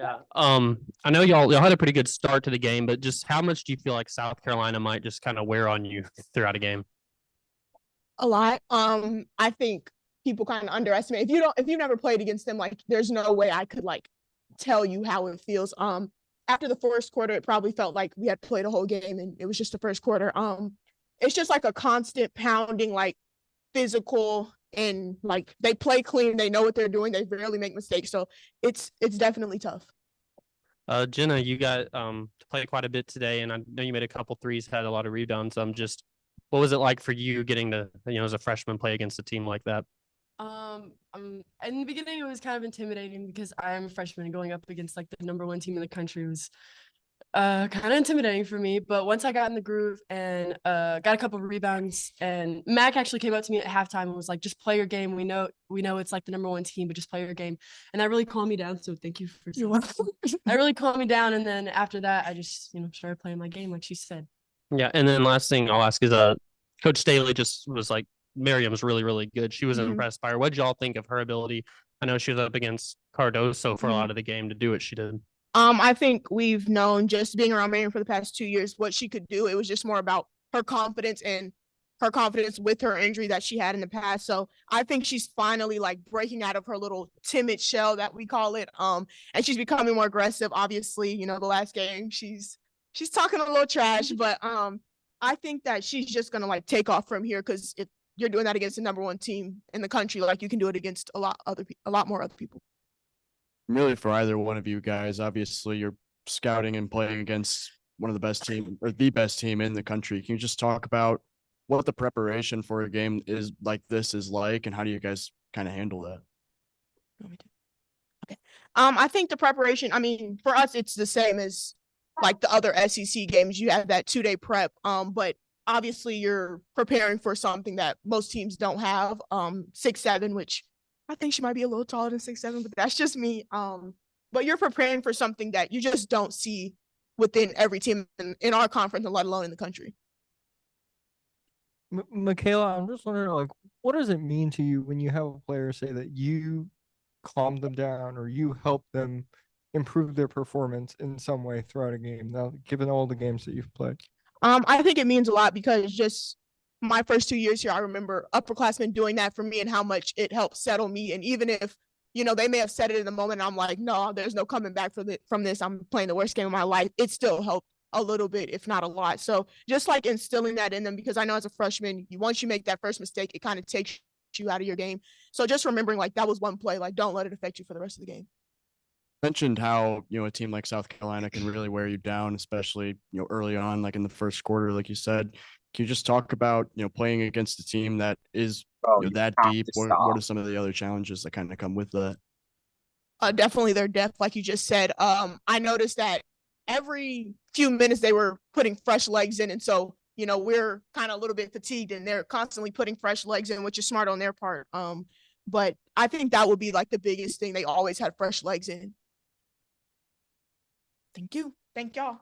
Yeah. I know y'all had a pretty good start to the game, but just how much do you feel like South Carolina might just kind of wear on you throughout a game? A lot. I think people kind of underestimate if you've never played against them, like there's no way I could like tell you how it feels. After the first quarter, it probably felt like we had played a whole game and it was just the first quarter. It's just like a constant pounding, like physical and like they play clean, they know what they're doing, they rarely make mistakes. So it's definitely tough. Jenna, you got to play quite a bit today, and I know you made a couple threes, had a lot of rebounds. Just what was it like for you getting to as a freshman play against a team like that? In the beginning, it was kind of intimidating because I am a freshman going up against like the number one team in the country. It was kind of intimidating for me, but once I got in the groove and got a couple of rebounds, and Mac actually came up to me at halftime and was like, "Just play your game. We know it's like the number one team, but just play your game." And that really calmed me down. So thank you for that. Really calmed me down. And then after that, I just started playing my game like she said. Yeah, and then last thing I'll ask is, Coach Staley just was like, Miriam's really, really good. She was Mm-hmm. impressed by her. What did y'all think of her ability? I know she was up against Cardoso for a Mm-hmm. lot of the game to do what she did. I think we've known just being around Miriam for the past 2 years what she could do. It was just more about her confidence and her confidence with her injury that she had in the past. So I think she's finally like breaking out of her little timid shell that we call it. And she's becoming more aggressive. Obviously, the last game she's talking a little trash, but I think that she's just gonna like take off from here because if you're doing that against the number one team in the country, like you can do it against a lot more other people. Really, for either one of you guys, obviously you're scouting and playing against one of the best team or the best team in the country. Can you just talk about what the preparation for a game is like this is like, and how do you guys kind of handle that? Okay. I think the preparation, I mean, for us, it's the same as like the other SEC games. You have that 2 day prep. But obviously you're preparing for something that most teams don't have. 6'7", which I think she might be a little taller than 6'7", but that's just me. But you're preparing for something that you just don't see within every team in our conference, and let alone in the country. Makayla, I'm just wondering, like, what does it mean to you when you have a player say that you calm them down or you help them improve their performance in some way throughout a game? Now, given all the games that you've played. I think it means a lot because just my first 2 years here, I remember upperclassmen doing that for me and how much it helped settle me. And even if, they may have said it in the moment, I'm like, no, there's no coming back from this. I'm playing the worst game of my life. It still helped a little bit, if not a lot. So just like instilling that in them, because I know as a freshman, once you make that first mistake, it kind of takes you out of your game. So just remembering like that was one play, like don't let it affect you for the rest of the game. Mentioned how a team like South Carolina can really wear you down, especially early on, like in the first quarter, like you said. Can you just talk about playing against a team that is Bro, you that have deep? to What stop. are some of the other challenges that kind of come with that? Definitely their depth, like you just said. I noticed that every few minutes they were putting fresh legs in, and so we're kind of a little bit fatigued, and they're constantly putting fresh legs in, which is smart on their part. But I think that would be like the biggest thing. They always had fresh legs in. Thank you. Thank y'all.